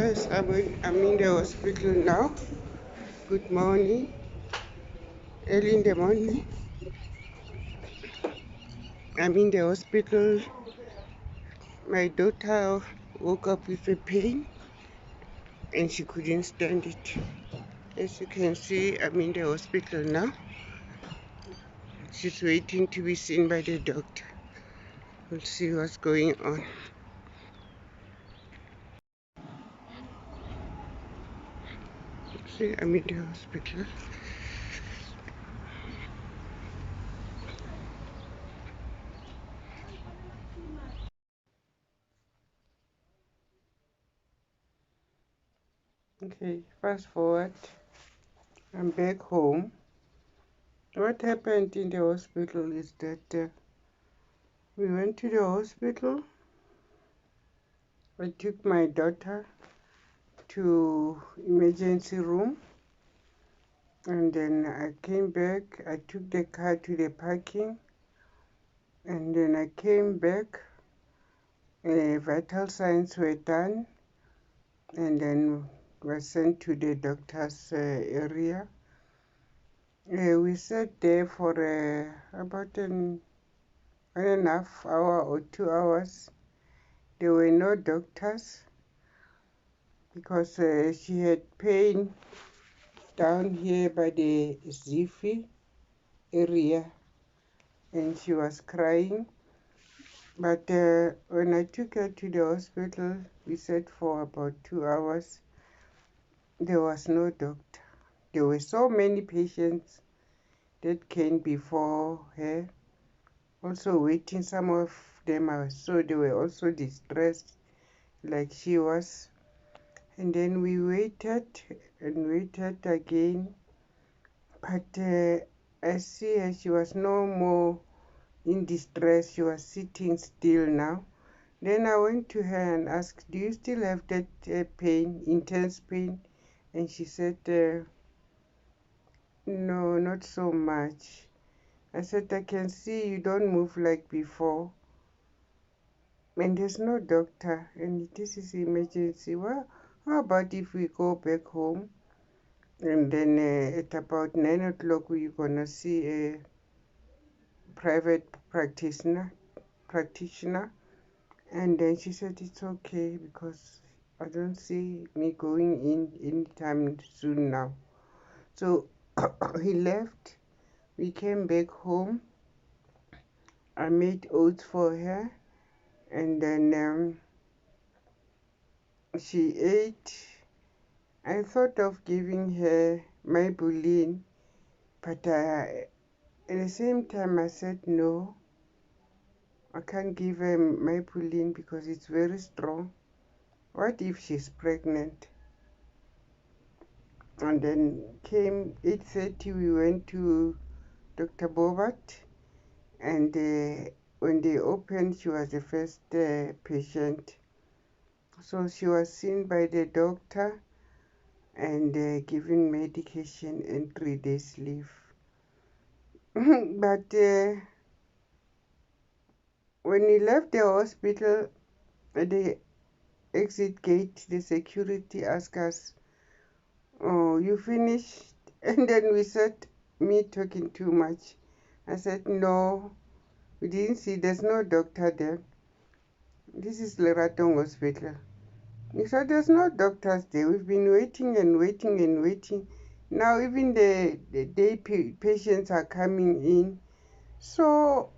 Yes, I'm in the hospital now. Good morning. Early in the morning. I'm in the hospital. My daughter woke up with a pain and she couldn't stand it. As you can see, I'm in the hospital now. She's waiting to be seen by the doctor. We'll see what's going on. See, I'm in the hospital. Okay, fast forward. I'm back home. What happened in the hospital is that we went to the hospital. I took my daughter to emergency room, and then I came back. I took the car to the parking, and then I came back. Vital signs were done, and then was sent to the doctor's area. We sat there for about 1.5 hours or 2 hours. There were no doctors because she had pain down here by the Zifi area, and she was crying. But when I took her to the hospital, we sat for about 2 hours. There was no doctor. There were so many patients that came before her, also waiting. Some of them I saw they were also distressed like she was. And then we waited and waited again. But I see her, she was no more in distress. She was sitting still now. Then I went to her and asked, do you still have that pain, intense pain? And she said, no, not so much. I said, I can see you don't move like before. And there's no doctor, and this is emergency. Well, how about if we go back home? And then at about 9 o'clock, we're going to see a private practitioner. And then she said, it's okay because I don't see me going in anytime soon now. So he left. We came back home. I made oats for her. And then she ate. I thought of giving her Maybelline, but at the same time I said no. I can't give her Maybelline because it's very strong. What if she's pregnant? And then came 8:30, we went to Dr. Bobat, and when they opened, she was the first patient. So she was seen by the doctor and given medication and 3 days leave. But when we left the hospital, at the exit gate, the security asked us, oh, you finished? And then we said, me talking too much. I said, no, we didn't see, there's no doctor there. This is Leratong Hospital. He said, there's no doctors there. We've been waiting and waiting and waiting. Now even the day patients are coming in. So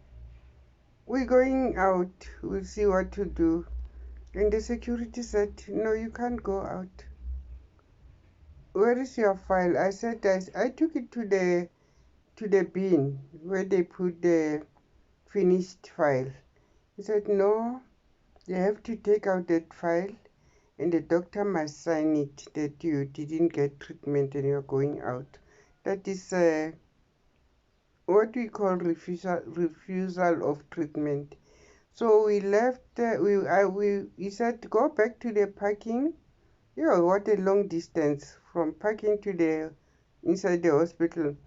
we're going out. We'll see what to do. And the security said, no, you can't go out. Where is your file? I said, I took it to the bin where they put the finished file. He said, no, you have to take out that file and the doctor must sign it that you didn't get treatment and you're going out. That is what we call refusal of treatment. So we left, he said, go back to the parking. Yeah, what a long distance from parking to the inside the hospital.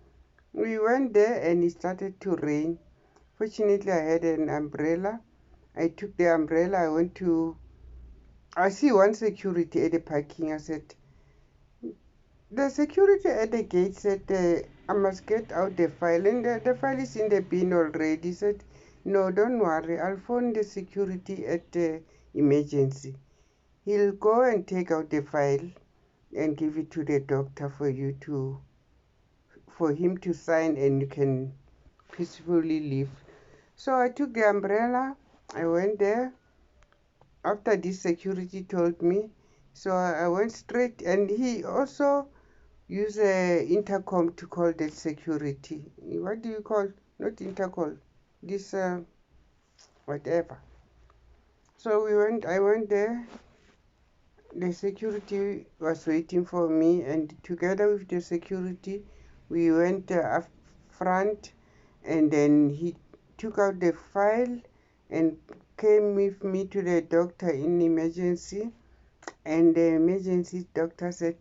We went there and it started to rain. Fortunately, I had an umbrella. I took the umbrella. I went to I see one security at the parking. I said, the security at the gate said, I must get out the file. And the file is in the bin already. He said, no, don't worry. I'll phone the security at the emergency. He'll go and take out the file and give it to the doctor for him to sign, and you can peacefully leave. So I took the umbrella. I went there. After this security told me, so I went straight, and he also used a intercom to call the security. What do you call? Not intercom. This whatever. So I went there. The security was waiting for me, and together with the security, we went up front, and then he took out the file and came with me to the doctor in emergency. And the emergency doctor said,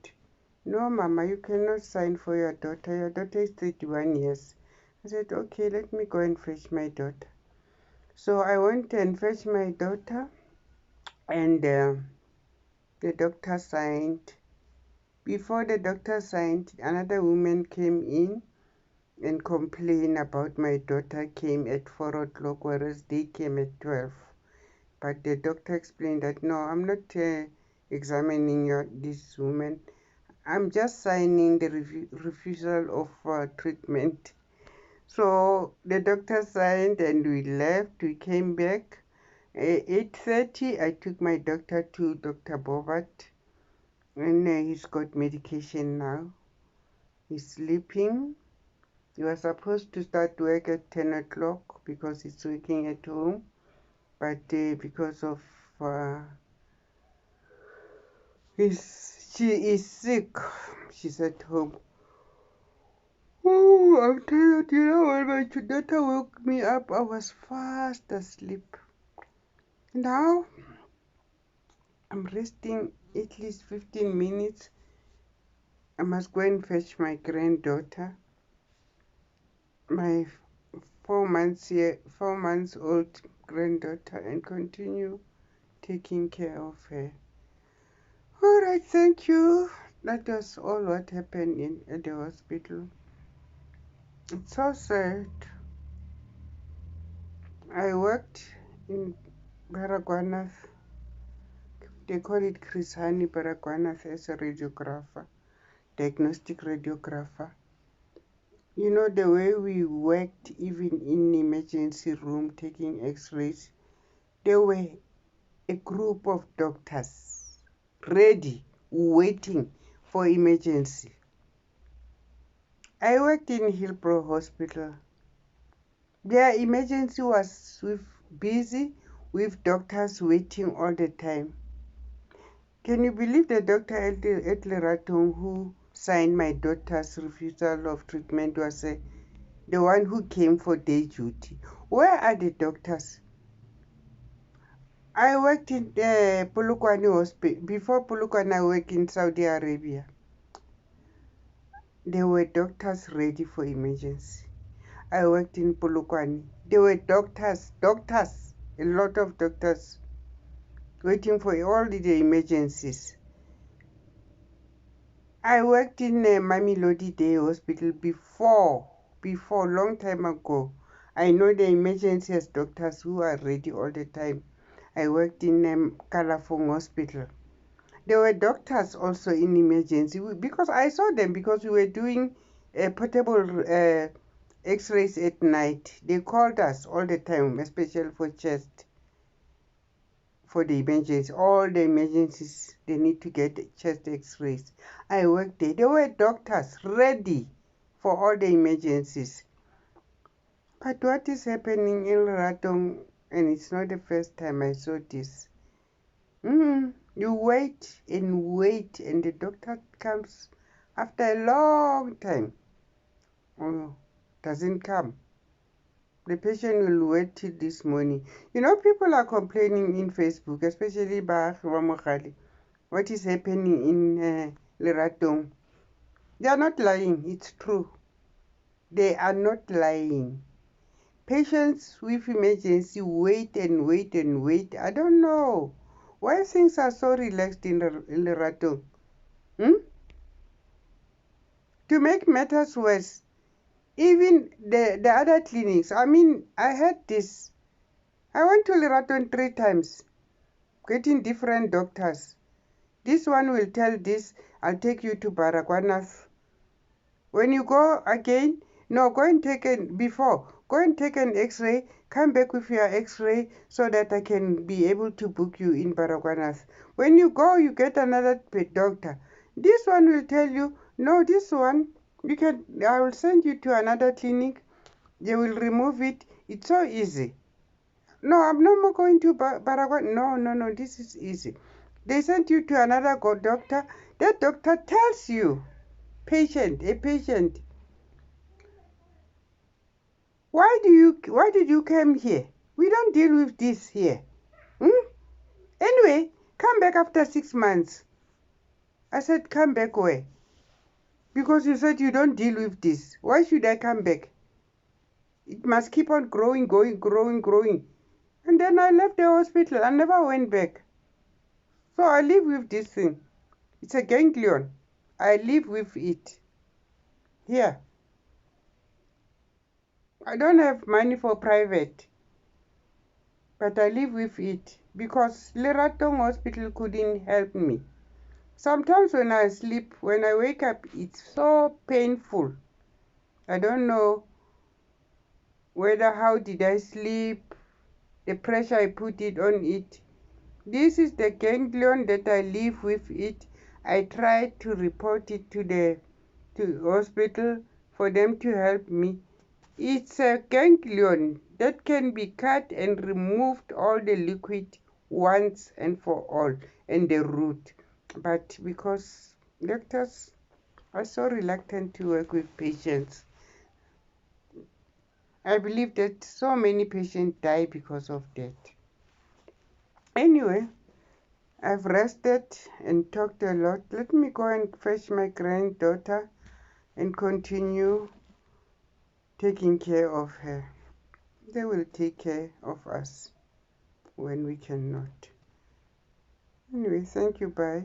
no, Mama, you cannot sign for your daughter. Your daughter is 31 years. I said, okay, let me go and fetch my daughter. So I went and fetched my daughter, and the doctor signed. Before the doctor signed, another woman came in and complained about my daughter came at 4 o'clock, whereas they came at 12. But the doctor explained that, no, I'm not examining this woman. I'm just signing the refusal of treatment. So the doctor signed and we left. We came back. At 8:30, I took my daughter to Dr. Bovat, and he's got medication now. He's sleeping. He was supposed to start work at 10 o'clock because he's working at home. But because of she is sick, she's at home. Oh, I'm tired. You know, when my daughter woke me up, I was fast asleep. Now, I'm resting at least 15 minutes. I must go and fetch my granddaughter, my 4 months old granddaughter, and continue taking care of her. All right, thank you. That was all what happened at the hospital. It's so sad. I worked in Baragwanath. They call it Chris Hani Baragwanath as a radiographer, diagnostic radiographer. You know, the way we worked even in emergency room taking x-rays, there were a group of doctors ready, waiting for emergency. I worked in Hillbrow Hospital. Their emergency was busy with doctors waiting all the time. Can you believe the doctor at Leraton who signed my daughter's refusal of treatment was the one who came for day duty? Where are the doctors? I worked in the Polokwane Hospital. Before Polokwane, I worked in Saudi Arabia. There were doctors ready for emergency. I worked in Polokwane. There were doctors, a lot of doctors waiting for all the emergencies. I worked in Mamelodi Day Hospital before, long time ago. I know the emergency doctors who are ready all the time. I worked in Kalafong Hospital. There were doctors also in emergency because I saw them because we were doing portable x-rays at night. They called us all the time, especially for chest, for the emergency. All the emergencies, they need to get chest x-rays. I worked there. There were doctors ready for all the emergencies. But what is happening in Ratong, and it's not the first time I saw this. You wait, and the doctor comes after a long time. Oh, doesn't come. The patient will wait till this morning. You know, people are complaining in Facebook, especially Baagi wa Mogale, what is happening in Leratong. They are not lying. It's true. They are not lying. Patients with emergency wait and wait and wait. I don't know Why things are so relaxed in Lerato? Hmm? To make matters worse, even the other clinics, I mean, I had this. I went to Lerato 3 times, getting different doctors. This one will tell this, I'll take you to Baragwanath. When you go again, no, go and take an X-ray, come back with your X-ray so that I can be able to book you in Baragwanath. When you go, you get another doctor. This one will tell you, no, this one, I will send you to another clinic. They will remove it. It's so easy. No, I'm no more going to Baragwanath. No, this is easy. They sent you to another doctor. That doctor tells you, a patient, why did you come here? We don't deal with this here. Anyway, come back after 6 months. I said, come back where? Because you said you don't deal with this. Why should I come back? It must keep on growing. And then I left the hospital. I never went back. So I live with this thing. It's a ganglion. I live with it. Here. I don't have money for private. But I live with it because Leratong Hospital couldn't help me. Sometimes when I sleep, when I wake up, it's so painful. I don't know how did I sleep, the pressure I put it on it. This is the ganglion that I live with it. I tried to report it to the hospital for them to help me. It's a ganglion that can be cut and removed all the liquid once and for all, and the root. But because doctors are so reluctant to work with patients, I believe that so many patients die because of that. Anyway, I've rested and talked a lot. Let me go and fetch my granddaughter and continue taking care of her. They will take care of us when we cannot. Anyway, thank you. Bye.